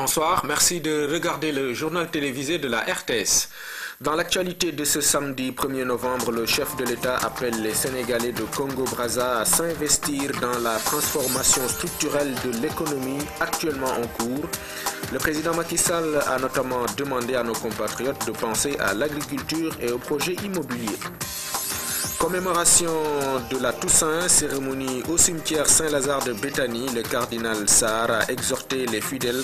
Bonsoir, merci de regarder le journal télévisé de la RTS. Dans l'actualité de ce samedi 1er novembre, le chef de l'État appelle les Sénégalais de Congo-Brazza à s'investir dans la transformation structurelle de l'économie actuellement en cours. Le président Macky Sall a notamment demandé à nos compatriotes de penser à l'agriculture et aux projets immobiliers. Commémoration de la Toussaint, cérémonie au cimetière Saint-Lazare de Béthanie, le cardinal Sarr a exhorté les fidèles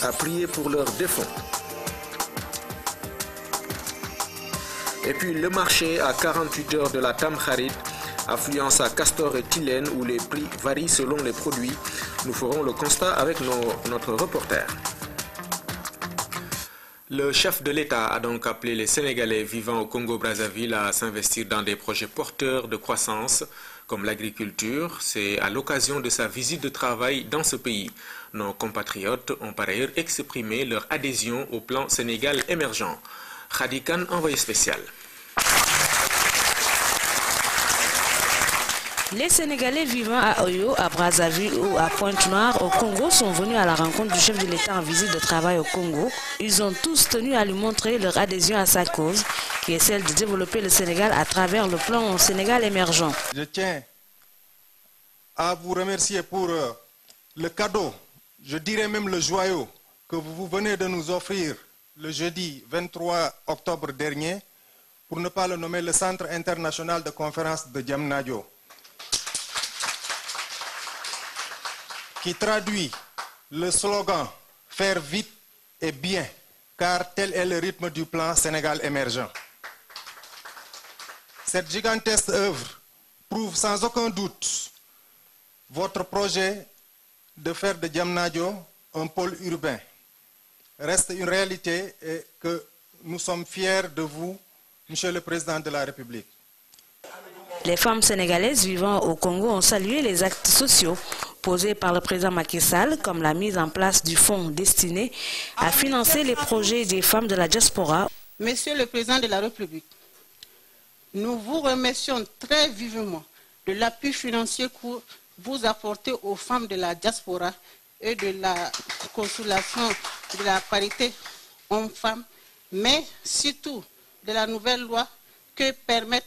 à prier pour leurs défunts. Et puis le marché à 48 heures de la Tamkharit, affluence à Castor et Tilène où les prix varient selon les produits. Nous ferons le constat avec notre reporter. Le chef de l'État a donc appelé les Sénégalais vivant au Congo-Brazzaville à s'investir dans des projets porteurs de croissance comme l'agriculture. C'est à l'occasion de sa visite de travail dans ce pays. Nos compatriotes ont par ailleurs exprimé leur adhésion au plan Sénégal émergent. Khady Kane, envoyé spécial. Les Sénégalais vivant à Oyo, à Brazzaville ou à Pointe-Noire au Congo sont venus à la rencontre du chef de l'État en visite de travail au Congo. Ils ont tous tenu à lui montrer leur adhésion à sa cause, qui est celle de développer le Sénégal à travers le plan Sénégal émergent. Je tiens à vous remercier pour le cadeau, je dirais même le joyau, que vous venez de nous offrir le jeudi 23 octobre dernier, pour ne pas le nommer le Centre international de conférence de Diamniadio, qui traduit le slogan « Faire vite et bien », car tel est le rythme du plan Sénégal émergent. Cette gigantesque œuvre prouve sans aucun doute votre projet de faire de Diamniadio un pôle urbain. Reste une réalité et que nous sommes fiers de vous, Monsieur le Président de la République. Les femmes sénégalaises vivant au Congo ont salué les actes sociaux posés par le président Macky Sall, comme la mise en place du fonds destiné à financer les projets des femmes de la diaspora. Monsieur le Président de la République, nous vous remercions très vivement de l'appui financier que vous apportez aux femmes de la diaspora et de la consolation de la parité hommes-femmes, mais surtout de la nouvelle loi que permettent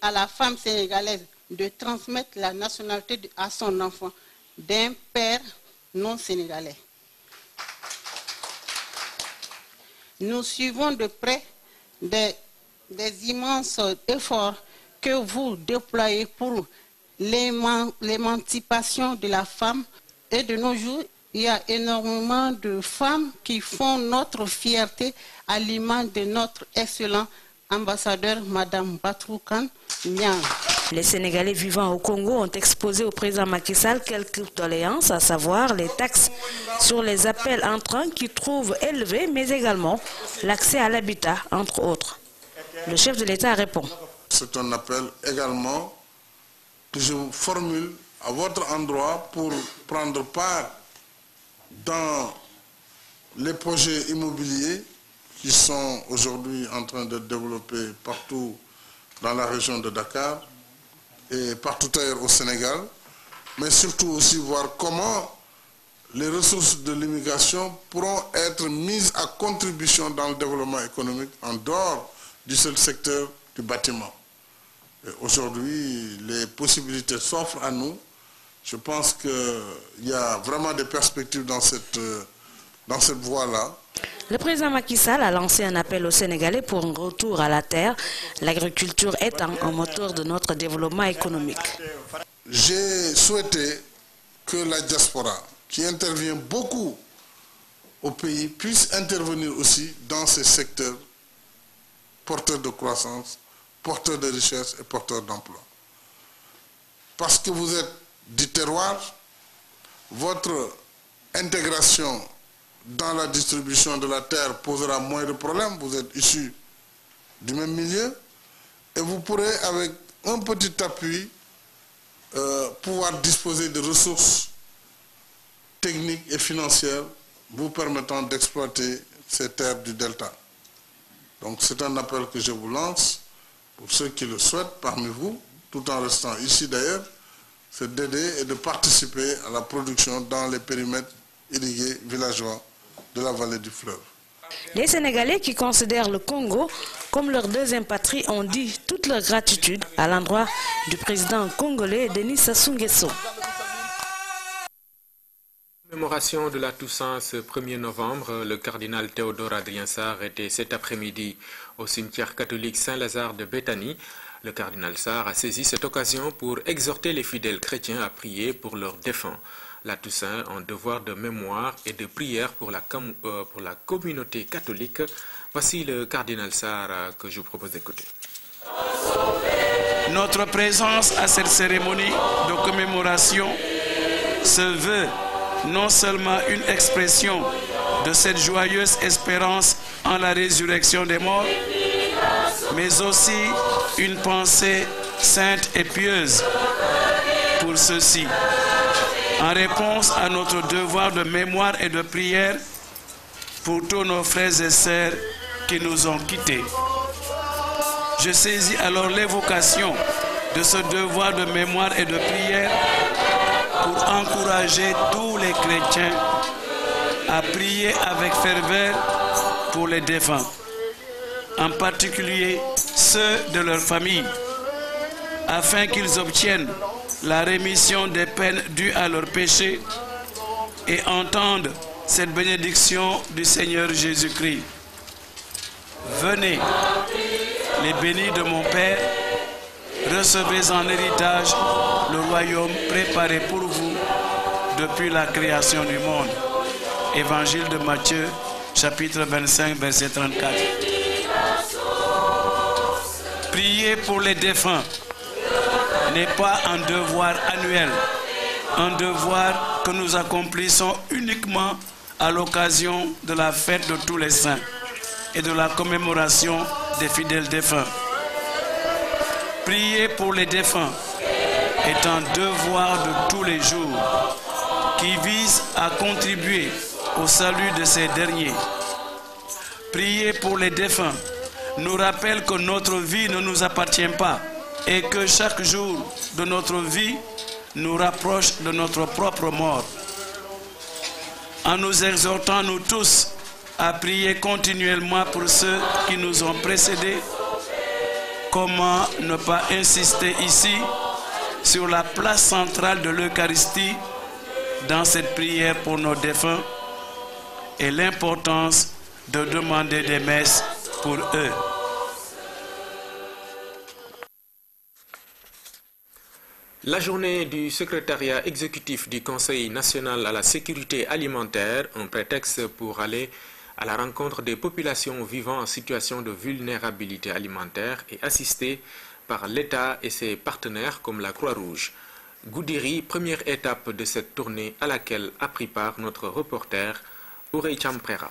à la femme sénégalaise de transmettre la nationalité à son enfant d'un père non sénégalais. Nous suivons de près des immenses efforts que vous déployez pour l'émancipation de la femme. Et de nos jours, il y a énormément de femmes qui font notre fierté à l'image de notre excellent ambassadeur, Madame Batroukan Niang. Les Sénégalais vivant au Congo ont exposé au président Macky Sall quelques doléances, à savoir les taxes sur les appels entrants qui trouvent élevés, mais également l'accès à l'habitat, entre autres. Le chef de l'État répond. C'est un appel également que je vous formule à votre endroit pour prendre part dans les projets immobiliers qui sont aujourd'hui en train de développer partout dans la région de Dakar et partout ailleurs au Sénégal, mais surtout aussi voir comment les ressources de l'immigration pourront être mises à contribution dans le développement économique en dehors du seul secteur du bâtiment. Aujourd'hui, les possibilités s'offrent à nous. Je pense qu'il y a vraiment des perspectives dans cette voie-là. Le président Macky Sall a lancé un appel aux Sénégalais pour un retour à la terre, l'agriculture étant un moteur de notre développement économique. J'ai souhaité que la diaspora, qui intervient beaucoup au pays, puisse intervenir aussi dans ces secteurs porteurs de croissance, porteurs de richesse et porteurs d'emploi. Parce que vous êtes du terroir, votre intégration dans la distribution de la terre posera moins de problèmes. Vous êtes issus du même milieu et vous pourrez, avec un petit appui, pouvoir disposer de ressources techniques et financières vous permettant d'exploiter ces terres du delta. Donc c'est un appel que je vous lance pour ceux qui le souhaitent parmi vous, tout en restant ici d'ailleurs, c'est d'aider et de participer à la production dans les périmètres irrigués villageois de la vallée du fleuve. Les Sénégalais qui considèrent le Congo comme leur deuxième patrie ont dit toute leur gratitude à l'endroit du président congolais Denis Sassou Nguesso. Commémoration de la Toussaint ce 1er novembre, le cardinal Théodore Adrien Sarr était cet après-midi au cimetière catholique Saint-Lazare de Béthanie. Le cardinal Sarr a saisi cette occasion pour exhorter les fidèles chrétiens à prier pour leurs défunts. La Toussaint en devoir de mémoire et de prière pour la communauté catholique. Voici le cardinal Sarr que je vous propose d'écouter. Notre présence à cette cérémonie de commémoration se veut non seulement une expression de cette joyeuse espérance en la résurrection des morts, mais aussi une pensée sainte et pieuse pour ceux-ci, en réponse à notre devoir de mémoire et de prière pour tous nos frères et sœurs qui nous ont quittés. Je saisis alors l'évocation de ce devoir de mémoire et de prière pour encourager tous les chrétiens à prier avec ferveur pour les défunts, en particulier ceux de leur famille, afin qu'ils obtiennent la rémission des peines dues à leurs péchés et entendent cette bénédiction du Seigneur Jésus-Christ. Venez, les bénis de mon Père, recevez en héritage le royaume préparé pour vous depuis la création du monde. Évangile de Matthieu, chapitre 25, verset 34. Prier pour les défunts n'est pas un devoir annuel, un devoir que nous accomplissons uniquement à l'occasion de la fête de tous les saints et de la commémoration des fidèles défunts. Prier pour les défunts est un devoir de tous les jours qui vise à contribuer au salut de ces derniers. Prier pour les défunts nous rappelle que notre vie ne nous appartient pas et que chaque jour de notre vie nous rapproche de notre propre mort. En nous exhortant nous tous à prier continuellement pour ceux qui nous ont précédés, comment ne pas insister ici sur la place centrale de l'Eucharistie dans cette prière pour nos défunts et l'importance de demander des messes pour eux. La journée du secrétariat exécutif du Conseil national à la sécurité alimentaire, un prétexte pour aller à la rencontre des populations vivant en situation de vulnérabilité alimentaire et assistées par l'État et ses partenaires comme la Croix-Rouge. Goudiri, première étape de cette tournée à laquelle a pris part notre reporter Ourey Champrera.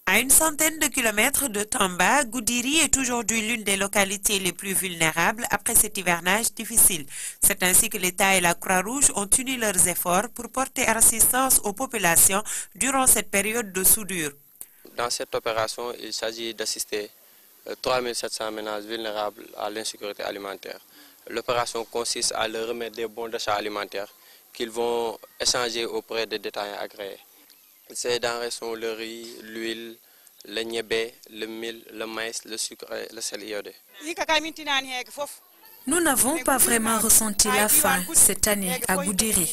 À une centaine de kilomètres de Tamba, Goudiri est aujourd'hui l'une des localités les plus vulnérables après cet hivernage difficile. C'est ainsi que l'État et la Croix-Rouge ont uni leurs efforts pour porter assistance aux populations durant cette période de soudure. Dans cette opération, il s'agit d'assister 3700 ménages vulnérables à l'insécurité alimentaire. L'opération consiste à leur remettre des bons d'achat alimentaires qu'ils vont échanger auprès des détaillants agréés. Ces denrées sont le riz, l'huile, le niébé, le mil, le maïs, le sucre et le sel iodé. Nous n'avons pas vraiment ressenti la faim cette année à Goudiri.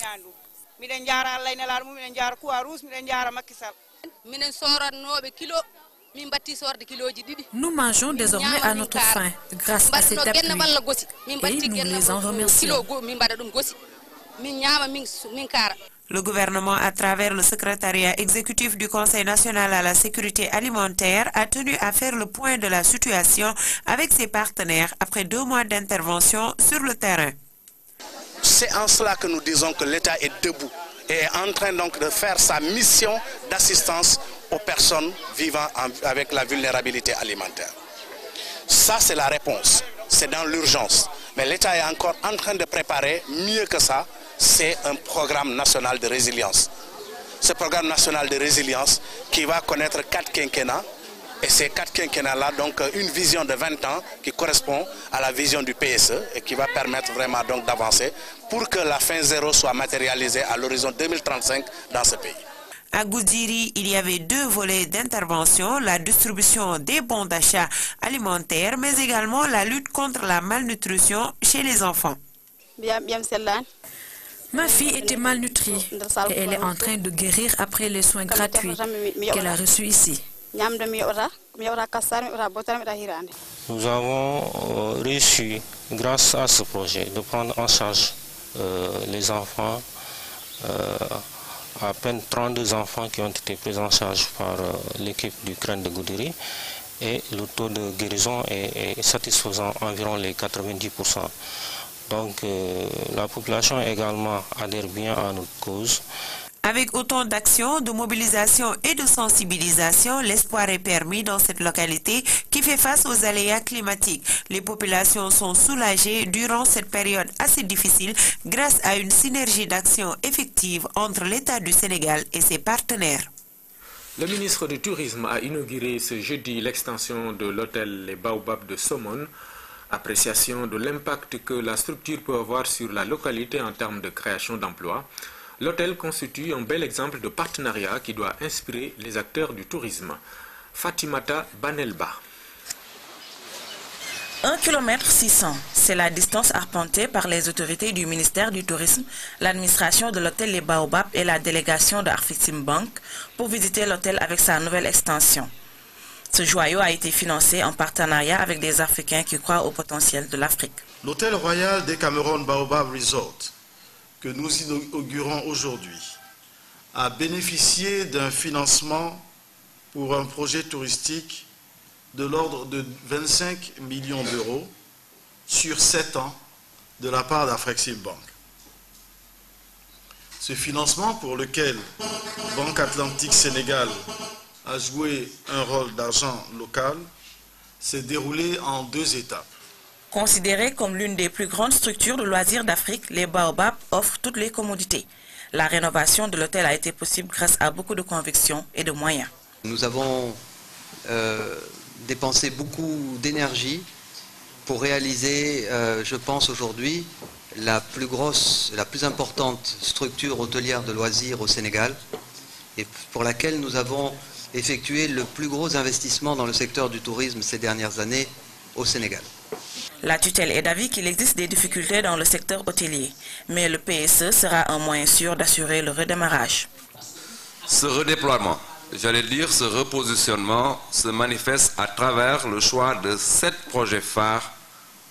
Nous mangeons désormais à notre faim grâce à cette appui et nous les en remercions. Le gouvernement, à travers le secrétariat exécutif du Conseil national à la sécurité alimentaire, a tenu à faire le point de la situation avec ses partenaires après 2 mois d'intervention sur le terrain. C'est en cela que nous disons que l'État est debout et est en train donc de faire sa mission d'assistance aux personnes vivant avec la vulnérabilité alimentaire. Ça, c'est la réponse. C'est dans l'urgence. Mais l'État est encore en train de préparer mieux que ça. C'est un programme national de résilience. Ce programme national de résilience qui va connaître 4 quinquennats. Et ces 4 quinquennats-là, donc une vision de 20 ans qui correspond à la vision du PSE et qui va permettre vraiment donc d'avancer pour que la fin zéro soit matérialisée à l'horizon 2035 dans ce pays. À Goudiri, il y avait 2 volets d'intervention, la distribution des bons d'achat alimentaires, mais également la lutte contre la malnutrition chez les enfants. Ma fille était malnutrie et elle est en train de guérir après les soins gratuits qu'elle a reçus ici. Nous avons réussi, grâce à ce projet, de prendre en charge les enfants, à peine 32 enfants qui ont été pris en charge par l'équipe du CREN de Goudiri, et le taux de guérison est satisfaisant, environ les 90%. Donc la population également adhère bien à notre cause. Avec autant d'actions, de mobilisation et de sensibilisation, l'espoir est permis dans cette localité qui fait face aux aléas climatiques. Les populations sont soulagées durant cette période assez difficile grâce à une synergie d'action effective entre l'État du Sénégal et ses partenaires. Le ministre du Tourisme a inauguré ce jeudi l'extension de l'hôtel Les Baobabs de Somone. Appréciation de l'impact que la structure peut avoir sur la localité en termes de création d'emplois. L'hôtel constitue un bel exemple de partenariat qui doit inspirer les acteurs du tourisme. Fatimata Banelba. 1,6 km, c'est la distance arpentée par les autorités du ministère du Tourisme, l'administration de l'hôtel Les Baobabs et la délégation de Afreximbank pour visiter l'hôtel avec sa nouvelle extension. Ce joyau a été financé en partenariat avec des Africains qui croient au potentiel de l'Afrique. L'hôtel royal des Cameroun Baobab Resort, que nous inaugurons aujourd'hui, a bénéficié d'un financement pour un projet touristique de l'ordre de 25 millions d'euros sur 7 ans de la part d'Afreximbank. Ce financement, pour lequel Banque Atlantique Sénégal a joué un rôle d'argent local, s'est déroulé en 2 étapes. Considéré comme l'une des plus grandes structures de loisirs d'Afrique, les Baobabs offrent toutes les commodités. La rénovation de l'hôtel a été possible grâce à beaucoup de conviction et de moyens. Nous avons dépensé beaucoup d'énergie pour réaliser, je pense aujourd'hui, la plus grosse, la plus importante structure hôtelière de loisirs au Sénégal, et pour laquelle nous avons effectué le plus gros investissement dans le secteur du tourisme ces dernières années au Sénégal. La tutelle est d'avis qu'il existe des difficultés dans le secteur hôtelier, mais le PSE sera un moyen sûr d'assurer le redémarrage. Ce redéploiement, j'allais dire ce repositionnement, se manifeste à travers le choix de 7 projets phares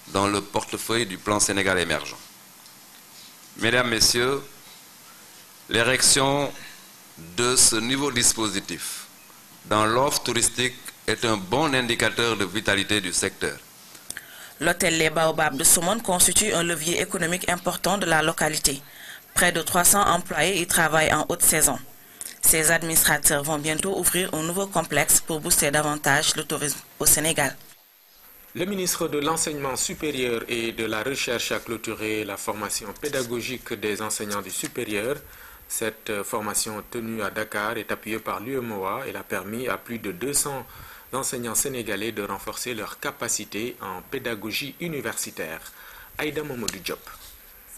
dans le portefeuille du plan Sénégal émergent. Mesdames, Messieurs, l'érection de ce nouveau dispositif dans l'offre touristique est un bon indicateur de vitalité du secteur. L'hôtel Les Baobabs de Somone constitue un levier économique important de la localité. Près de 300 employés y travaillent en haute saison. Ces administrateurs vont bientôt ouvrir un nouveau complexe pour booster davantage le tourisme au Sénégal. Le ministre de l'Enseignement supérieur et de la Recherche a clôturé la formation pédagogique des enseignants du supérieur. Cette formation tenue à Dakar est appuyée par l'UEMOA. Elle a permis à plus de 200 enseignants sénégalais de renforcer leurs capacités en pédagogie universitaire. Aïda Mamadou Diop.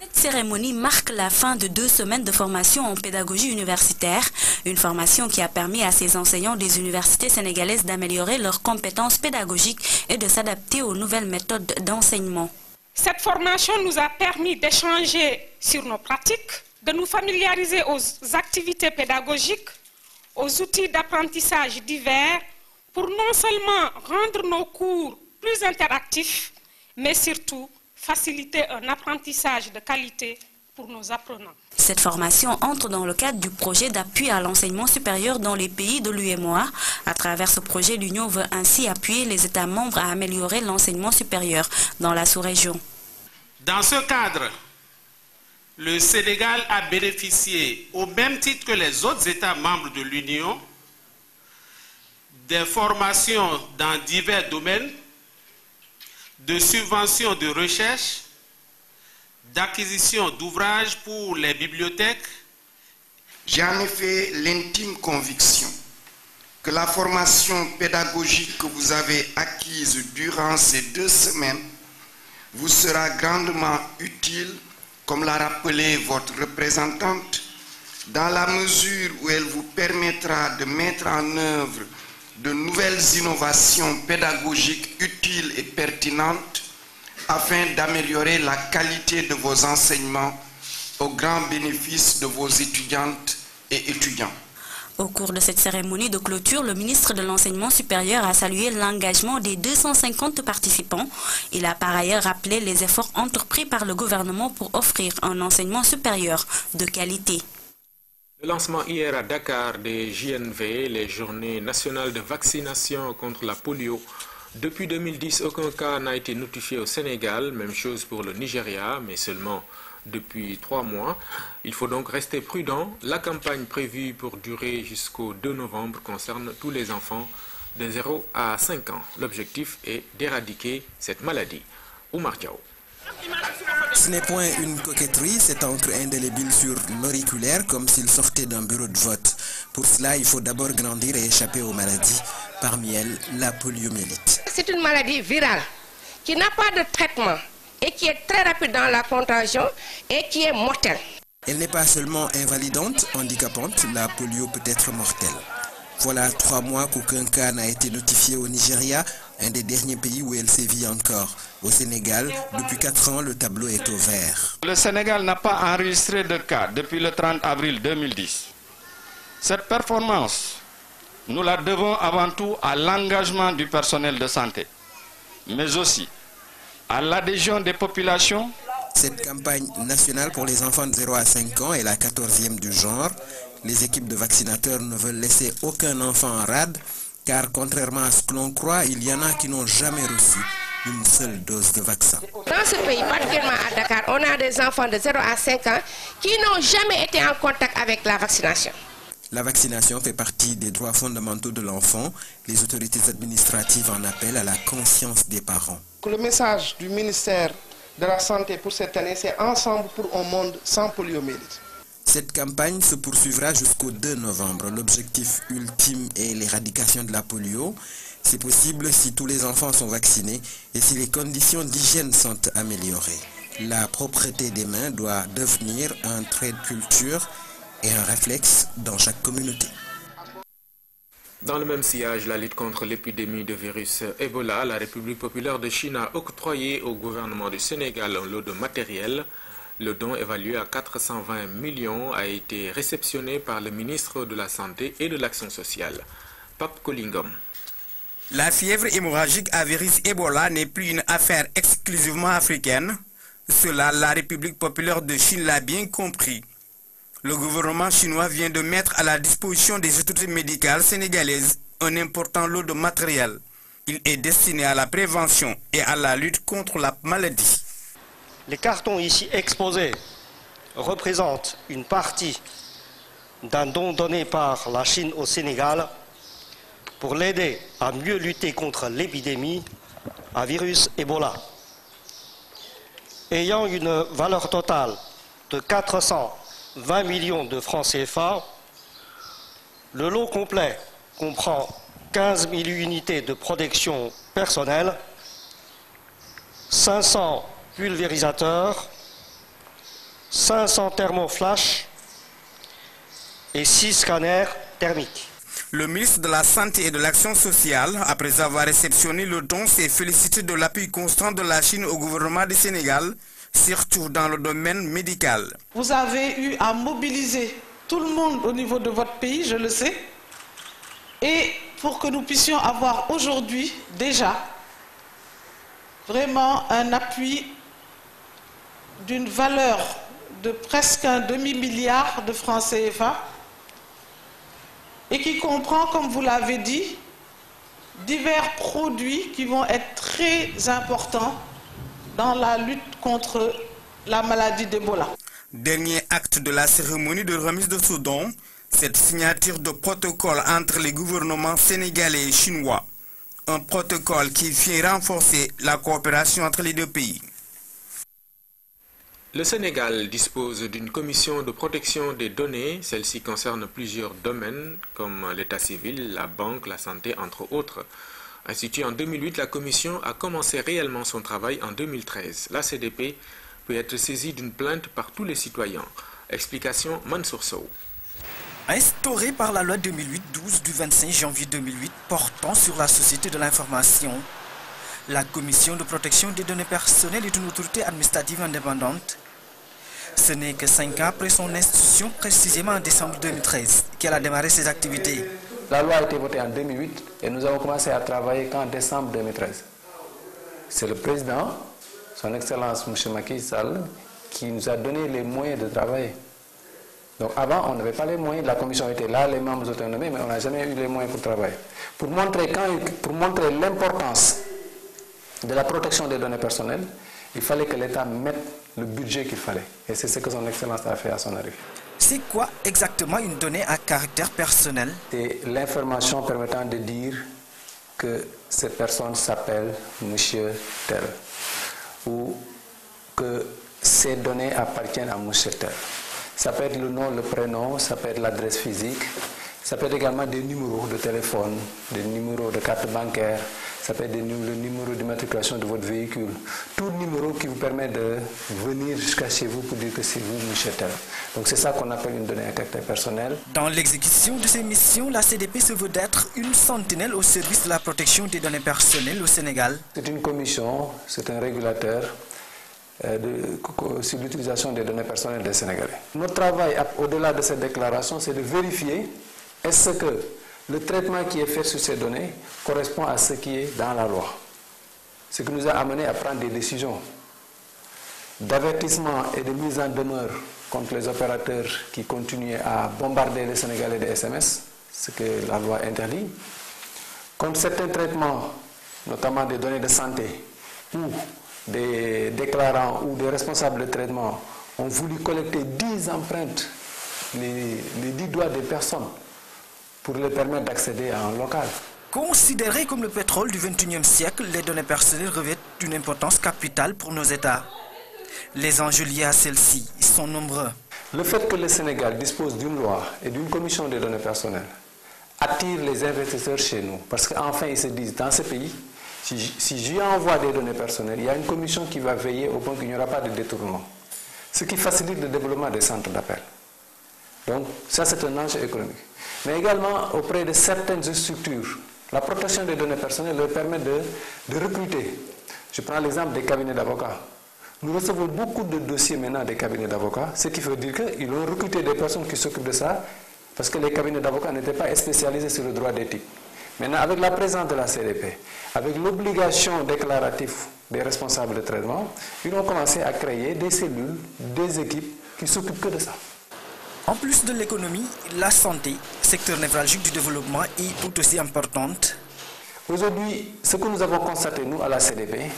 Cette cérémonie marque la fin de 2 semaines de formation en pédagogie universitaire, une formation qui a permis à ces enseignants des universités sénégalaises d'améliorer leurs compétences pédagogiques et de s'adapter aux nouvelles méthodes d'enseignement. Cette formation nous a permis d'échanger sur nos pratiques, de nous familiariser aux activités pédagogiques, aux outils d'apprentissage divers, pour non seulement rendre nos cours plus interactifs, mais surtout faciliter un apprentissage de qualité pour nos apprenants. Cette formation entre dans le cadre du projet d'appui à l'enseignement supérieur dans les pays de l'UEMOA. À travers ce projet, l'Union veut ainsi appuyer les États membres à améliorer l'enseignement supérieur dans la sous-région. Dans ce cadre, le Sénégal a bénéficié, au même titre que les autres États membres de l'Union, des formations dans divers domaines, de subventions de recherche, d'acquisition d'ouvrages pour les bibliothèques. J'ai en effet l'intime conviction que la formation pédagogique que vous avez acquise durant ces 2 semaines vous sera grandement utile, comme l'a rappelé votre représentante, dans la mesure où elle vous permettra de mettre en œuvre de nouvelles innovations pédagogiques utiles et pertinentes afin d'améliorer la qualité de vos enseignements au grand bénéfice de vos étudiantes et étudiants. Au cours de cette cérémonie de clôture, le ministre de l'Enseignement supérieur a salué l'engagement des 250 participants. Il a par ailleurs rappelé les efforts entrepris par le gouvernement pour offrir un enseignement supérieur de qualité. Le lancement hier à Dakar des JNV, les journées nationales de vaccination contre la polio. Depuis 2010, aucun cas n'a été notifié au Sénégal, même chose pour le Nigeria, mais seulement depuis 3 mois. Il faut donc rester prudent. La campagne prévue pour durer jusqu'au 2 novembre concerne tous les enfants de 0 à 5 ans. L'objectif est d'éradiquer cette maladie. Oumar Diaw. Ce n'est point une coquetterie, cette encre indélébile sur l'auriculaire comme s'il sortait d'un bureau de vote. Pour cela, il faut d'abord grandir et échapper aux maladies, parmi elles la poliomyélite. C'est une maladie virale qui n'a pas de traitement et qui est très rapide dans la contagion et qui est mortelle. Elle n'est pas seulement invalidante, handicapante, la polio peut être mortelle. Voilà 3 mois qu'aucun cas n'a été notifié au Nigeria, un des derniers pays où elle sévit encore. Au Sénégal, depuis 4 ans, le tableau est au vert. Le Sénégal n'a pas enregistré de cas depuis le 30 avril 2010. Cette performance, nous la devons avant tout à l'engagement du personnel de santé, mais aussi à l'adhésion des populations. Cette campagne nationale pour les enfants de 0 à 5 ans est la 14e du genre. Les équipes de vaccinateurs ne veulent laisser aucun enfant en rade, car contrairement à ce que l'on croit, il y en a qui n'ont jamais reçu une seule dose de vaccin. Dans ce pays, particulièrement à Dakar, on a des enfants de 0 à 5 ans qui n'ont jamais été en contact avec la vaccination. La vaccination fait partie des droits fondamentaux de l'enfant. Les autorités administratives en appellent à la conscience des parents. Le message du ministère de la Santé pour cette année, c'est Ensemble pour un monde sans poliomyélite. Cette campagne se poursuivra jusqu'au 2 novembre. L'objectif ultime est l'éradication de la polio. C'est possible si tous les enfants sont vaccinés et si les conditions d'hygiène sont améliorées. La propreté des mains doit devenir un trait de culture et un réflexe dans chaque communauté. Dans le même sillage, la lutte contre l'épidémie de virus Ebola, la République populaire de Chine a octroyé au gouvernement du Sénégal un lot de matériel. Le don évalué à 420 millions a été réceptionné par le ministre de la Santé et de l'Action sociale, Pape Kolingom. La fièvre hémorragique à virus Ebola n'est plus une affaire exclusivement africaine. Cela, la République populaire de Chine l'a bien compris. Le gouvernement chinois vient de mettre à la disposition des autorités médicales sénégalaises un important lot de matériel. Il est destiné à la prévention et à la lutte contre la maladie. Les cartons ici exposés représentent une partie d'un don donné par la Chine au Sénégal pour l'aider à mieux lutter contre l'épidémie à virus Ebola. Ayant une valeur totale de 420 millions de francs CFA, le lot complet comprend 15 000 unités de protection personnelle, 500 pulvérisateurs, 500 thermoflash et 6 scanners thermiques. Le ministre de la Santé et de l'Action sociale, après avoir réceptionné le don, s'est félicité de l'appui constant de la Chine au gouvernement du Sénégal, surtout dans le domaine médical. Vous avez eu à mobiliser tout le monde au niveau de votre pays, je le sais, et pour que nous puissions avoir aujourd'hui déjà vraiment un appui d'une valeur de presque un demi-milliard de francs CFA et qui comprend, comme vous l'avez dit, divers produits qui vont être très importants dans la lutte contre la maladie d'Ebola. Dernier acte de la cérémonie de remise de ce don, cette signature de protocole entre les gouvernements sénégalais et chinois. Un protocole qui vient renforcer la coopération entre les deux pays. Le Sénégal dispose d'une commission de protection des données. Celle-ci concerne plusieurs domaines comme l'état civil, la banque, la santé, entre autres. Instituée en 2008, la commission a commencé réellement son travail en 2013. La CDP peut être saisie d'une plainte par tous les citoyens. Explication Mansour Sow. Instaurée par la loi 2008-12 du 25 janvier 2008 portant sur la société de l'information, la Commission de protection des données personnelles est une autorité administrative indépendante. Ce n'est que 5 ans après son institution, précisément en décembre 2013, qu'elle a démarré ses activités. La loi a été votée en 2008 et nous avons commencé à travailler qu'en décembre 2013. C'est le président, son Excellence M. Macky Sall, qui nous a donné les moyens de travailler. Donc avant, on n'avait pas les moyens, la commission était là, les membres étaient nommés, mais on n'a jamais eu les moyens pour travailler. Pour montrer l'importance de la protection des données personnelles, il fallait que l'État mette le budget qu'il fallait. Et c'est ce que son Excellence a fait à son arrivée. C'est quoi exactement une donnée à caractère personnel? C'est l'information permettant de dire que cette personne s'appelle Monsieur Tel ou que ces données appartiennent à Monsieur Tel. Ça peut être le nom, le prénom, ça peut être l'adresse physique, ça peut être également des numéros de téléphone, des numéros de carte bancaire, ça peut être le numéro d'immatriculation de votre véhicule. Tout numéro qui vous permet de venir jusqu'à chez vous pour dire que c'est vous, Monsieur Tel. Donc c'est ça qu'on appelle une donnée à caractère personnel. Dans l'exécution de ses missions, la CDP se veut d'être une sentinelle au service de la protection des données personnelles au Sénégal. C'est une commission, c'est un régulateur sur l'utilisation des données personnelles des Sénégalais. Notre travail, au-delà de cette déclaration, c'est de vérifier est-ce que le traitement qui est fait sur ces données correspond à ce qui est dans la loi. Ce qui nous a amené à prendre des décisions d'avertissement et de mise en demeure contre les opérateurs qui continuaient à bombarder les Sénégalais de SMS, ce que la loi interdit, contre certains traitements, notamment des données de santé, où des déclarants ou des responsables de traitement ont voulu collecter 10 empreintes, les 10 doigts des personnes, pour leur permettre d'accéder à un local. Considérées comme le pétrole du XXIe siècle, les données personnelles revêtent une importance capitale pour nos États. Les enjeux liés à celles-ci sont nombreux. Le fait que le Sénégal dispose d'une loi et d'une commission des données personnelles attire les investisseurs chez nous. Parce qu'enfin, ils se disent, dans ce pays, si j'y envoie des données personnelles, il y a une commission qui va veiller au point qu'il n'y aura pas de détournement. Ce qui facilite le développement des centres d'appel. Donc, ça, c'est un enjeu économique. Mais également, auprès de certaines structures, la protection des données personnelles leur permet de recruter. Je prends l'exemple des cabinets d'avocats. Nous recevons beaucoup de dossiers maintenant des cabinets d'avocats, ce qui veut dire qu'ils ont recruté des personnes qui s'occupent de ça, parce que les cabinets d'avocats n'étaient pas spécialisés sur le droit d'éthique. Maintenant, avec la présence de la CDP, avec l'obligation déclarative des responsables de traitement, ils ont commencé à créer des cellules, des équipes qui s'occupent que de ça. En plus de l'économie, la santé, secteur névralgique du développement, est tout aussi importante. Aujourd'hui, ce que nous avons constaté, nous, à la CDP,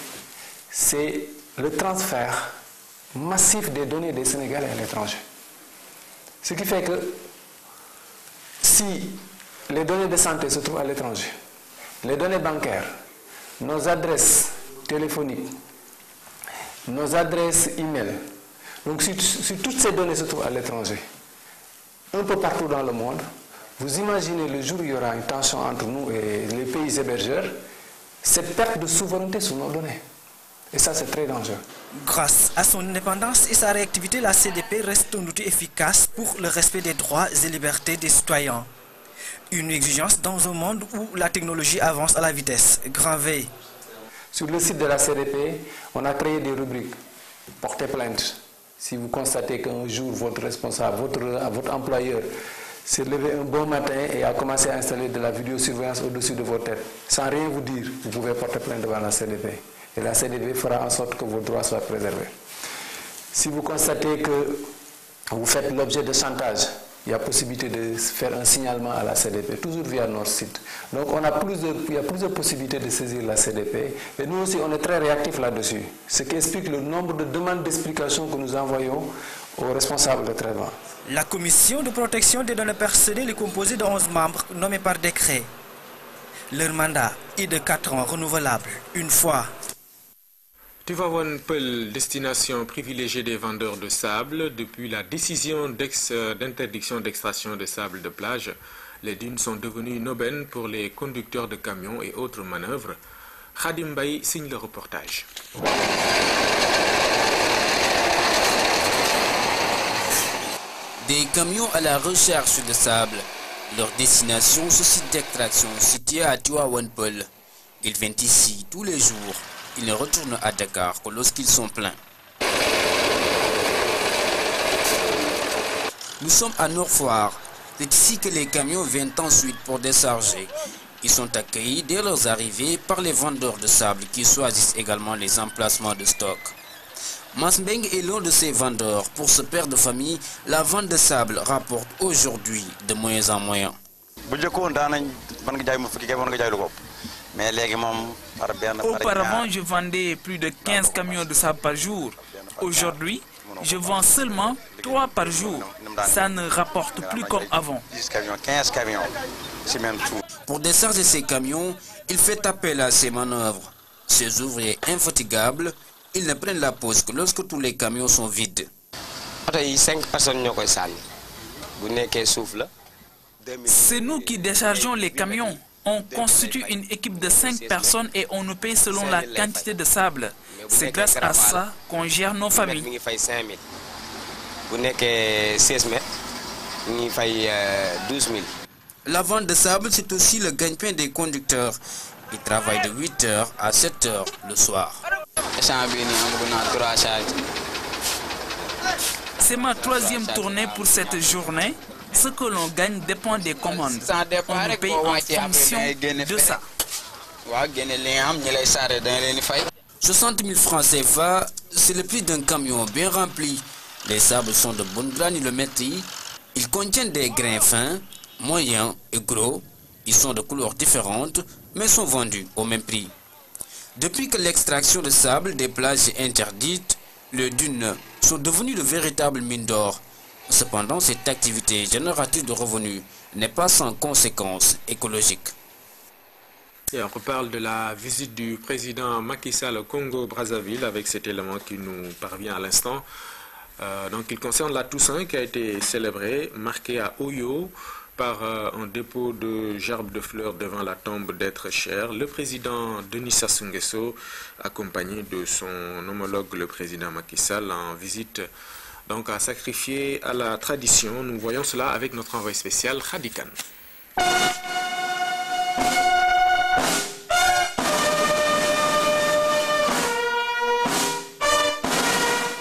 c'est le transfert massif des données des Sénégalais à l'étranger. Ce qui fait que si les données de santé se trouvent à l'étranger, les données bancaires, nos adresses téléphoniques, nos adresses e-mail, donc si toutes ces données se trouvent à l'étranger, un peu partout dans le monde, vous imaginez le jour où il y aura une tension entre nous et les pays hébergeurs, cette perte de souveraineté sur nos données. Et ça, c'est très dangereux. Grâce à son indépendance et sa réactivité, la CDP reste un outil efficace pour le respect des droits et libertés des citoyens. Une exigence dans un monde où la technologie avance à la vitesse grand V. Sur le site de la CDP, on a créé des rubriques. Portez plainte. Si vous constatez qu'un jour, votre responsable, votre employeur s'est levé un bon matin et a commencé à installer de la vidéosurveillance au-dessus de vos têtes, sans rien vous dire, vous pouvez porter plainte devant la CDP. Et la CDP fera en sorte que vos droits soient préservés. Si vous constatez que vous faites l'objet de chantage, il y a possibilité de faire un signalement à la CDP, toujours via notre site. Donc il y a plusieurs possibilités de saisir la CDP. Et nous aussi, on est très réactifs là-dessus. Ce qui explique le nombre de demandes d'explication que nous envoyons aux responsables de traitement. La commission de protection des données personnelles est composée de 11 membres nommés par décret. Leur mandat est de 4 ans renouvelable, une fois. Tivaouane Peulh, destination privilégiée des vendeurs de sable. Depuis la décision d'interdiction d'extraction de sable de plage, les dunes sont devenues une aubaine pour les conducteurs de camions et autres manœuvres. Khadim Baye signe le reportage. Des camions à la recherche de sable. Leur destination, ce site d'extraction situé à Tivaouane-Peulh. Ils viennent ici tous les jours. Ils ne retournent à Dakar que lorsqu'ils sont pleins. Nous sommes à Nord-Foire. C'est ici que les camions viennent ensuite pour décharger. Ils sont accueillis dès leur arrivée par les vendeurs de sable qui choisissent également les emplacements de stock. Masbeng est l'un de ces vendeurs. Pour ce père de famille, la vente de sable rapporte aujourd'hui de moins en moins. Auparavant, je vendais plus de 15 camions de sable par jour. Aujourd'hui, je vends seulement 3 par jour. Ça ne rapporte plus comme avant. Pour décharger ces camions, il fait appel à ses manœuvres. Ces ouvriers infatigables, ils ne prennent la pause que lorsque tous les camions sont vides. C'est nous qui déchargeons les camions. On constitue une équipe de 5 personnes et on nous paye selon la quantité de sable. C'est grâce à ça qu'on gère nos familles. La vente de sable, c'est aussi le gagne-pain des conducteurs. Ils travaillent de 8h à 7h le soir. C'est ma 3e tournée pour cette journée. Ce que l'on gagne dépend des commandes. On nous paye en fonction de ça. 60 000 francs CFA, c'est le prix d'un camion bien rempli. Les sables sont de bonne granulométrie. Ils contiennent des grains fins, moyens et gros. Ils sont de couleurs différentes, mais sont vendus au même prix. Depuis que l'extraction de sable des plages est interdite, les dunes sont devenues de véritables mines d'or. Cependant, cette activité génératrice de revenus n'est pas sans conséquences écologiques. Et on reparle de la visite du président Macky Sall au Congo-Brazzaville avec cet élément qui nous parvient à l'instant. Donc il concerne la Toussaint qui a été célébrée, marquée à Oyo par un dépôt de gerbes de fleurs devant la tombe d'être cher. Le président Denis Sassou Nguesso, accompagné de son homologue le président Macky Sall, en visite donc à sacrifier à la tradition. Nous voyons cela avec notre envoyé spécial Khady Kane.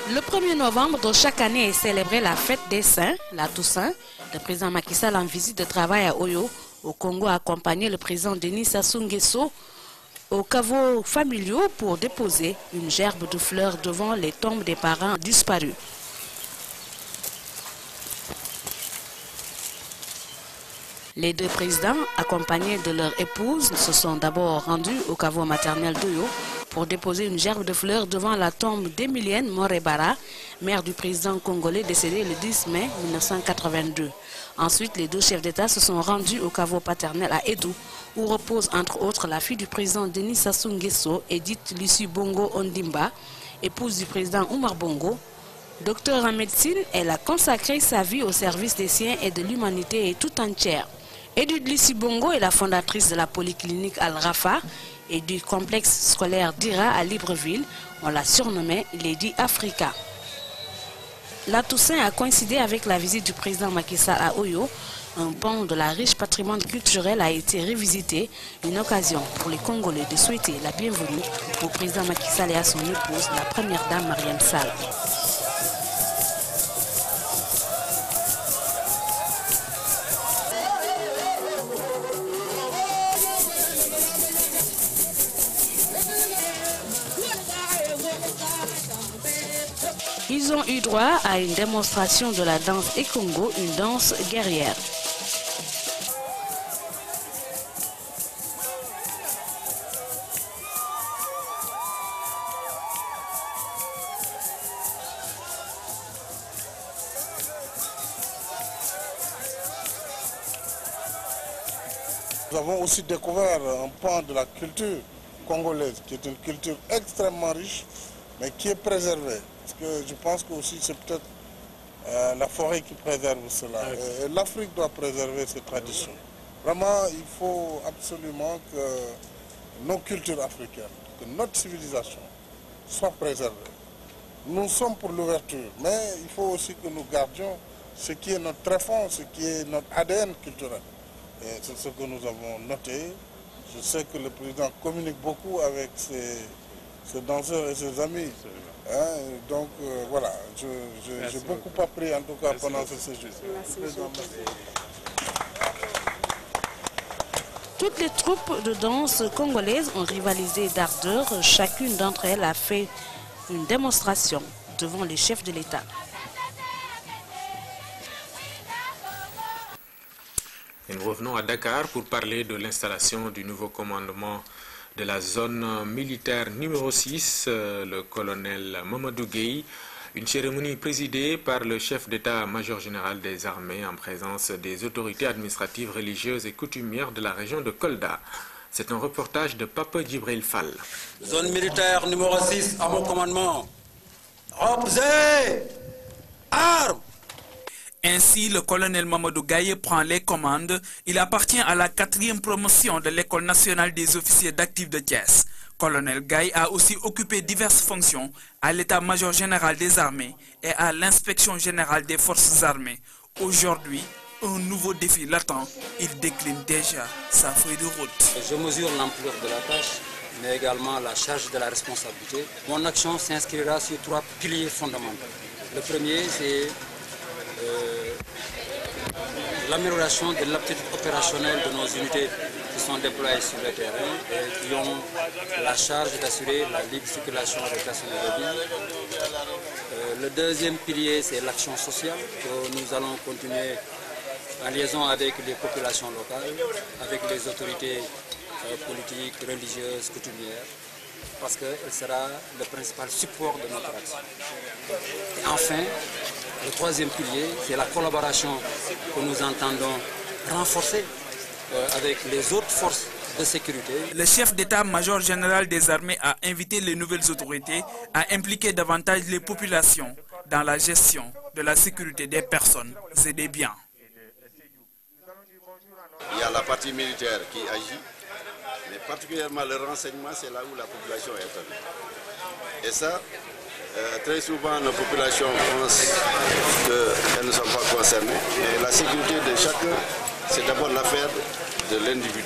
Le 1er novembre de chaque année est célébrée la fête des Saints, la Toussaint. Le président Macky Sall en visite de travail à Oyo, au Congo, a accompagné le président Denis Sassou Nguesso aux caveaux familiaux pour déposer une gerbe de fleurs devant les tombes des parents disparus. Les deux présidents, accompagnés de leur épouse, se sont d'abord rendus au caveau maternel d'Oyo pour déposer une gerbe de fleurs devant la tombe d'Emilienne Morebara, mère du président congolais décédé le 10 mai 1982. Ensuite, les deux chefs d'État se sont rendus au caveau paternel à Edou, où repose entre autres la fille du président Denis Sassou Nguesso, Edith Lucie Bongo Ondimba, épouse du président Oumar Bongo. Docteur en médecine, elle a consacré sa vie au service des siens et de l'humanité tout entière. Edith Lucie Bongo est la fondatrice de la polyclinique Al-Rafa et du complexe scolaire d'Ira à Libreville. On l'a surnommée Lady Africa. La Toussaint a coïncidé avec la visite du président Macky Sall à Oyo. Un pan de la riche patrimoine culturel a été revisité, une occasion pour les Congolais de souhaiter la bienvenue au président Macky Sall et à son épouse, la première dame Mariam Sall. Ils ont eu droit à une démonstration de la danse Ekongo, une danse guerrière. Nous avons aussi découvert un pan de la culture congolaise, qui est une culture extrêmement riche, mais qui est préservée. Parce que je pense que aussi c'est peut-être la forêt qui préserve cela. L'Afrique doit préserver ses traditions. Vraiment, il faut absolument que nos cultures africaines, que notre civilisation soit préservée. Nous sommes pour l'ouverture, mais il faut aussi que nous gardions ce qui est notre tréfonds, ce qui est notre ADN culturel. Et c'est ce que nous avons noté. Je sais que le président communique beaucoup avec ses danseurs et ses amis. Donc voilà, j'ai beaucoup appris en tout cas pendant ce séjour. Toutes les troupes de danse congolaises ont rivalisé d'ardeur. Chacune d'entre elles a fait une démonstration devant les chefs de l'État. Et nous revenons à Dakar pour parler de l'installation du nouveau commandement de la zone militaire numéro 6, le colonel Mamadou Gueye. Une cérémonie présidée par le chef d'état-major général des armées en présence des autorités administratives, religieuses et coutumières de la région de Kolda. C'est un reportage de Papa Djibril Fall. Zone militaire numéro 6 à mon commandement. Objet, armes. Ainsi, le colonel Mamadou Gueye prend les commandes. Il appartient à la 4e promotion de l'École nationale des officiers d'actifs de Thiès. Colonel Gueye a aussi occupé diverses fonctions à l'état-major général des armées et à l'inspection générale des forces armées. Aujourd'hui, un nouveau défi l'attend. Il décline déjà sa feuille de route. Je mesure l'ampleur de la tâche, mais également la charge de la responsabilité. Mon action s'inscrira sur 3 piliers fondamentaux. Le premier, c'est l'amélioration de l'aptitude opérationnelle de nos unités qui sont déployées sur le terrain et qui ont la charge d'assurer la libre circulation des personnes et des biens. Le deuxième pilier, c'est l'action sociale que nous allons continuer en liaison avec les populations locales, avec les autorités politiques, religieuses, coutumières, parce qu'elle sera le principal support de notre action. Et enfin, le troisième pilier, c'est la collaboration que nous entendons renforcer avec les autres forces de sécurité. Le chef d'état-major général des armées a invité les nouvelles autorités à impliquer davantage les populations dans la gestion de la sécurité des personnes et des biens. Il y a la partie militaire qui agit, mais particulièrement le renseignement, c'est là où la population est intervenue. Et ça, très souvent, nos populations pensent qu'elles ne sont pas concernées. Et la sécurité de chacun, c'est d'abord l'affaire de l'individu.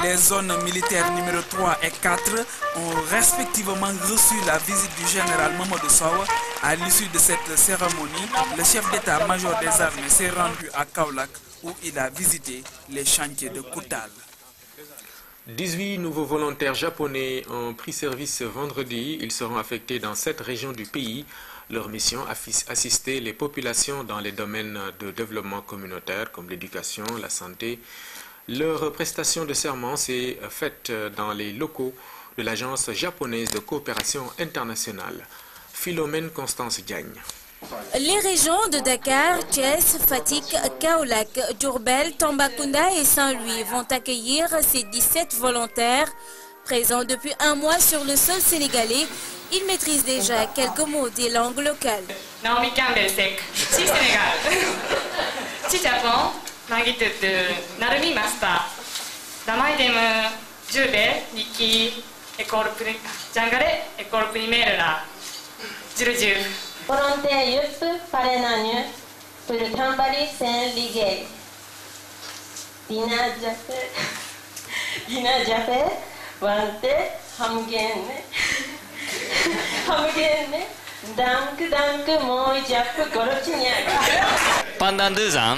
Les zones militaires numéro 3 et 4 ont respectivement reçu la visite du général Mamadou Sow. À l'issue de cette cérémonie, le chef d'état-major des armées s'est rendu à Kaolack où il a visité les chantiers de Koutal. 18 nouveaux volontaires japonais ont pris service vendredi. Ils seront affectés dans 7 régions du pays. Leur mission, assister les populations dans les domaines de développement communautaire comme l'éducation, la santé. Leur prestation de serment s'est faite dans les locaux de l'Agence japonaise de coopération internationale. Philomène Constance Diagne. Les régions de Dakar, Thiès, Fatick, Kaolack, Diourbel, Tambacounda et Saint-Louis vont accueillir ces 17 volontaires. Présents depuis un mois sur le sol sénégalais, ils maîtrisent déjà quelques mots des langues locales. Naomi Campbell Sek, ci Sénégal, ci Japon, Nagi tudd Narumi Master, damay dem Diourbel, Niki, école jàngale école primaire la, jërëjëf. volontaire yëpp pare nañu pour tàmbali seen liggéey. Dina jafe wante xam ngeen ne ndànk mooy jàpp golo ci ñàkk. Pendant 2 ans,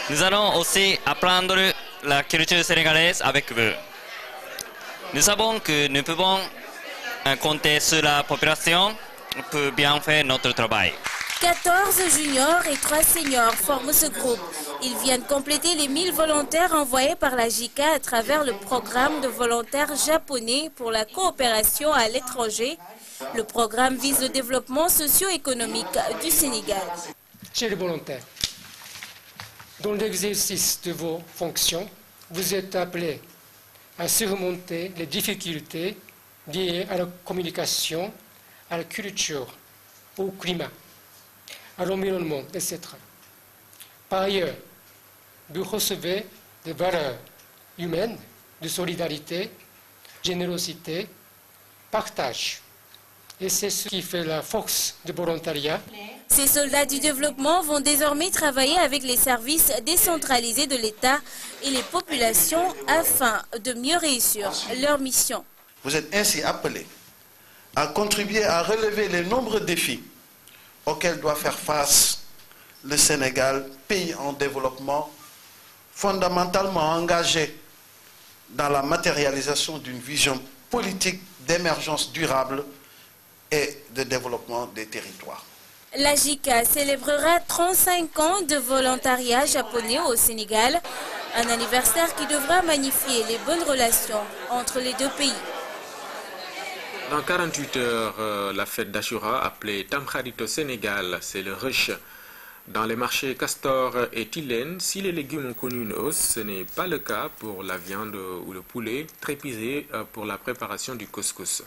nous allons aussi apprendre la culture sénégalaise avec vous. Nous savons que nous pouvons compter sur la population pour bien faire notre travail. 14 juniors et 3 seniors forment ce groupe. Ils viennent compléter les 1000 volontaires envoyés par la JICA à travers le programme de volontaires japonais pour la coopération à l'étranger. Le programme vise le développement socio-économique du Sénégal. Chers les volontaires, dans l'exercice de vos fonctions, vous êtes appelés à surmonter les difficultés liées à la communication, à la culture, au climat, à l'environnement, etc. Par ailleurs, vous recevez des valeurs humaines de solidarité, générosité, partage, Et c'est ce qui fait la force du volontariat. Ces soldats du développement vont désormais travailler avec les services décentralisés de l'État et les populations afin de mieux réussir leur mission. Vous êtes ainsi appelés à contribuer à relever les nombreux défis auxquels doit faire face le Sénégal, pays en développement, fondamentalement engagé dans la matérialisation d'une vision politique d'émergence durable et de développement des territoires. La JICA célébrera 35 ans de volontariat japonais au Sénégal, un anniversaire qui devra magnifier les bonnes relations entre les deux pays. Dans 48 heures, la fête d'Ashura, appelée Tamkharit au Sénégal, c'est le rush. Dans les marchés Castor et Tilène, si les légumes ont connu une hausse, ce n'est pas le cas pour la viande ou le poulet, très prisé pour la préparation du couscous.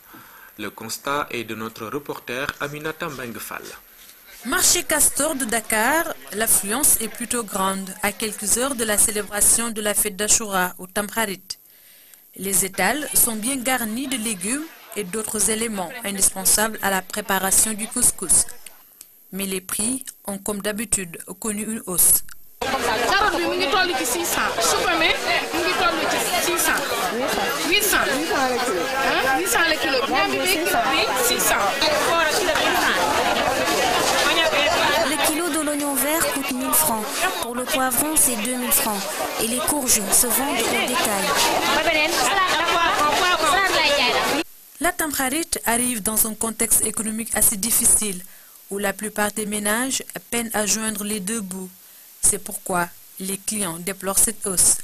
Le constat est de notre reporter Aminata Mbengfal. Marché Castor de Dakar, l'affluence est plutôt grande à quelques heures de la célébration de la fête d'Ashura au Tamkharit. Les étals sont bien garnis de légumes et d'autres éléments indispensables à la préparation du couscous. Mais les prix ont comme d'habitude connu une hausse. Carotte bi mu ngi toll ci 600 supame mu ngi toll ci 600 800 800 le kilo ñambi bi 600. Le kilo de l'oignon vert coûte 1000 francs. Pour le poivron, c'est 2000 francs. Et les courges se vendent au détail. La Tamkharit arrive dans un contexte économique assez difficile, où la plupart des ménages peinent à joindre les deux bouts. C'est pourquoi les clients déplorent cette hausse.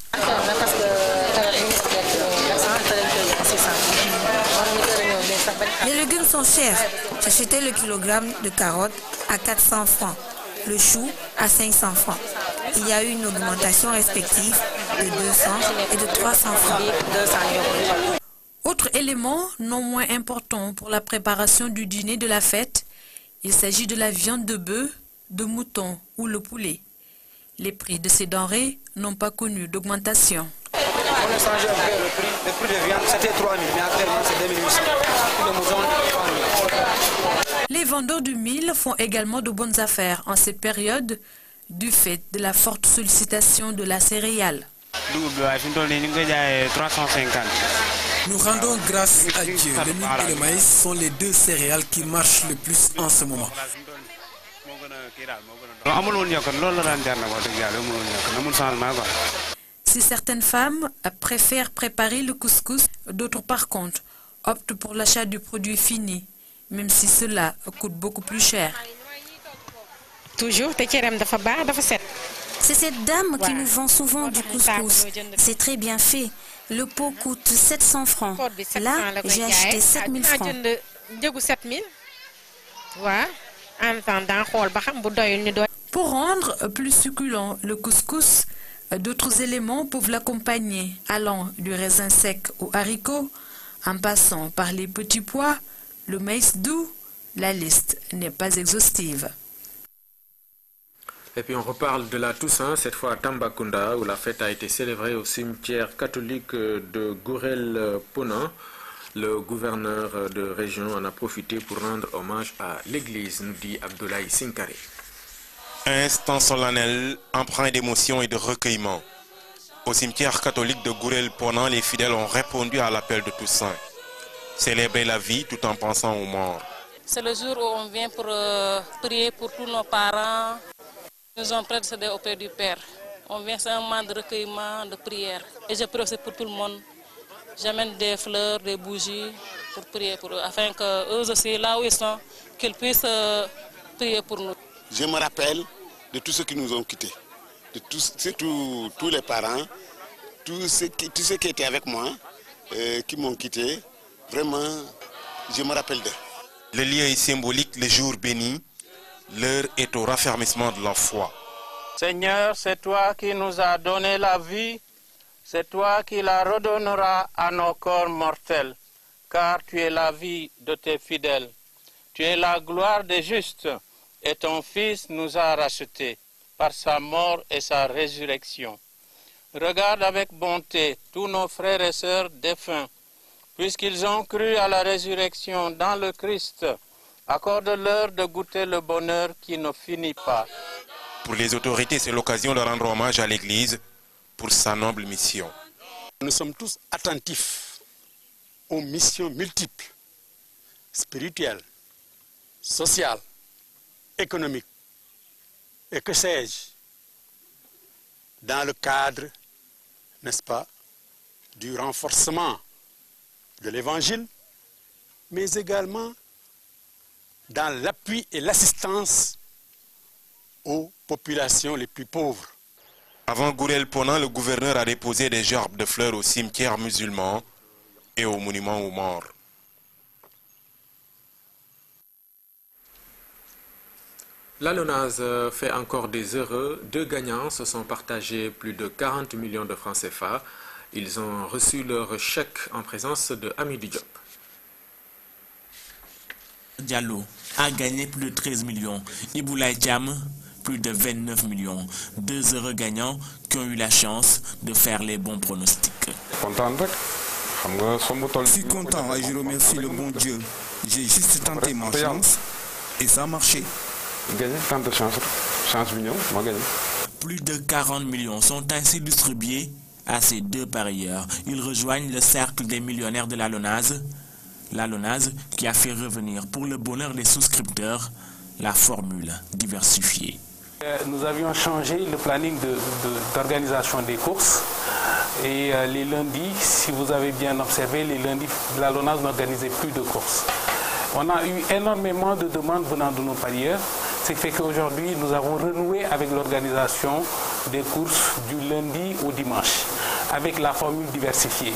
Les légumes sont chers. J'achetais le kilogramme de carottes à 400 francs, le chou à 500 francs. Il y a eu une augmentation respective de 200 et de 300 francs. Autre élément non moins important pour la préparation du dîner de la fête, il s'agit de la viande de bœuf, de mouton ou le poulet. Les prix de ces denrées n'ont pas connu d'augmentation. On a changé un peu le prix de viande, c'était 3 000, mais actuellement c'est 2 800. Le mouton, 3 000. Les vendeurs du mil font également de bonnes affaires en cette période du fait de la forte sollicitation de la céréale. Nous rendons grâce à Dieu. Le mil et le maïs sont les deux céréales qui marchent le plus en ce moment. Si certaines femmes préfèrent préparer le couscous, d'autres par contre optent pour l'achat du produit fini, même si cela coûte beaucoup plus cher. C'est cette dame qui nous vend souvent du couscous. C'est très bien fait. Le pot coûte 700 francs. Là, j'ai acheté 7000 francs. Pour rendre plus succulent le couscous, d'autres éléments peuvent l'accompagner, allant du raisin sec au haricot, en passant par les petits pois, le maïs doux. La liste n'est pas exhaustive. Et puis on reparle de la Toussaint, cette fois à Tambacounda, où la fête a été célébrée au cimetière catholique de Gourel-Pona. Le gouverneur de région en a profité pour rendre hommage à l'église, nous dit Abdoulaye Sinkare. Un instant solennel, empreint d'émotion et de recueillement. Au cimetière catholique de Gourel-Pona, les fidèles ont répondu à l'appel de Toussaint. Célébrer la vie tout en pensant aux morts. C'est le jour où on vient pour prier pour tous nos parents. Nous ont précédés auprès du Père. On vient, c'est un moment de recueillement, de prière. Et je prie aussi pour tout le monde. J'amène des fleurs, des bougies pour prier pour eux, afin qu'eux aussi, là où ils sont, qu'ils puissent prier pour nous. Je me rappelle de tous ceux qui nous ont quittés, de tous les parents, tous ceux qui étaient avec moi, qui m'ont quitté. Vraiment, je me rappelle d'eux. Le lieu est symbolique, le jour béni. L'heure est au raffermissement de la foi. Seigneur, c'est toi qui nous as donné la vie, c'est toi qui la redonneras à nos corps mortels, car tu es la vie de tes fidèles. Tu es la gloire des justes, et ton Fils nous a rachetés par sa mort et sa résurrection. Regarde avec bonté tous nos frères et sœurs défunts, puisqu'ils ont cru à la résurrection dans le Christ, accorde-leur de goûter le bonheur qui ne finit pas. Pour les autorités, c'est l'occasion de rendre hommage à l'Église pour sa noble mission. Nous sommes tous attentifs aux missions multiples, spirituelles, sociales, économiques, et que sais-je, dans le cadre, n'est-ce pas, du renforcement de l'Évangile, mais également dans l'appui et l'assistance aux populations les plus pauvres. Avant Gourel-Ponant, le gouverneur a déposé des gerbes de fleurs au cimetière musulman et au monument aux morts. La LONASE fait encore des heureux. 2 gagnants se sont partagés plus de 40 millions de francs CFA. Ils ont reçu leur chèque en présence de Hamidou Diop. Diallo a gagné plus de 13 millions. Iboulaye Thiam, plus de 29 millions. 2 heureux gagnants qui ont eu la chance de faire les bons pronostics. Je suis content et je remercie le bon Dieu. J'ai juste tenté ma chance et ça a marché. Plus de 40 millions sont ainsi distribués à ces 2 parieurs. Ils rejoignent le cercle des millionnaires de la LONASE qui a fait revenir pour le bonheur des souscripteurs la formule diversifiée. Nous avions changé le planning d'organisation des courses et les lundis, si vous avez bien observé, les lundis, la LONASE n'organisait plus de courses. On a eu énormément de demandes venant de nos parieurs, ce qui fait qu'aujourd'hui nous avons renoué avec l'organisation des courses du lundi au dimanche, avec la formule diversifiée.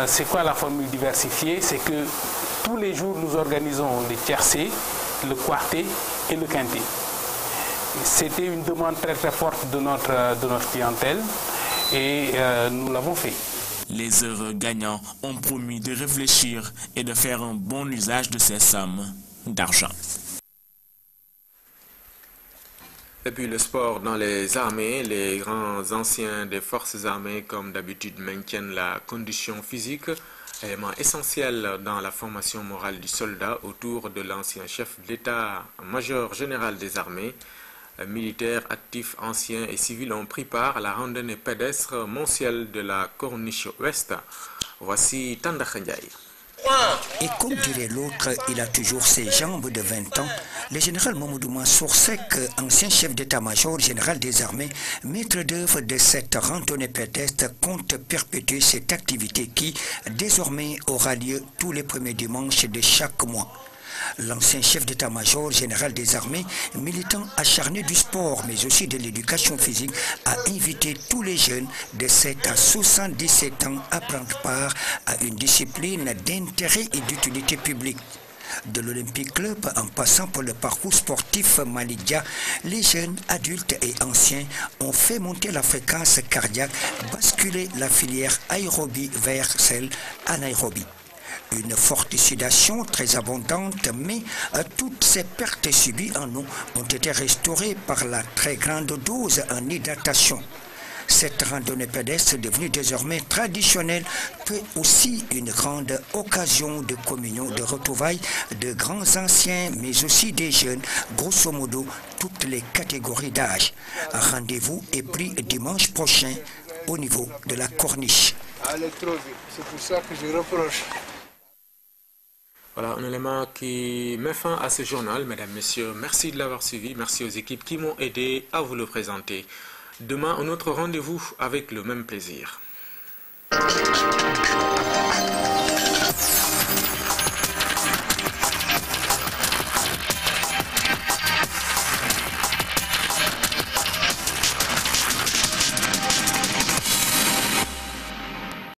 C'est quoi la formule diversifiée? C'est que tous les jours nous organisons les tiercés, le quarté et le quinté. C'était une demande très très forte de notre clientèle et nous l'avons fait. Les heureux gagnants ont promis de réfléchir et de faire un bon usage de ces sommes d'argent. Et puis le sport dans les armées, les grands anciens des forces armées comme d'habitude maintiennent la condition physique, élément essentiel dans la formation morale du soldat autour de l'ancien chef de l'état-major général des armées. Militaires, actifs, anciens et civils ont pris part à la randonnée pédestre mensuelle de la Corniche Ouest. Voici Tanda Khandjaï. Et comme dirait l'autre, il a toujours ses jambes de 20 ans. Le général Mamadou Mansour Seck, ancien chef d'état-major général des armées, maître d'œuvre de cette randonnée pédestre, compte perpétuer cette activité qui, désormais, aura lieu tous les premiers dimanches de chaque mois. L'ancien chef d'état-major général des armées, militant acharné du sport, mais aussi de l'éducation physique, a invité tous les jeunes de 7 à 77 ans à prendre part à une discipline d'intérêt et d'utilité publique. De l'Olympique Club en passant par le parcours sportif Malidia, les jeunes, adultes et anciens ont fait monter la fréquence cardiaque, basculer la filière aérobie vers celle anaérobie. Une forte sudation très abondante, mais toutes ces pertes subies en eau ont été restaurées par la très grande dose en hydratation. Cette randonnée pédestre, devenue désormais traditionnelle, peut aussi une grande occasion de communion, de retrouvailles de grands anciens, mais aussi des jeunes, grosso modo toutes les catégories d'âge. Rendez-vous est pris dimanche prochain au niveau de la Corniche. Allez trop vite, c'est pour ça que je reproche. Voilà un élément qui met fin à ce journal, mesdames, messieurs. Merci de l'avoir suivi. Merci aux équipes qui m'ont aidé à vous le présenter. Demain, un autre rendez-vous avec le même plaisir.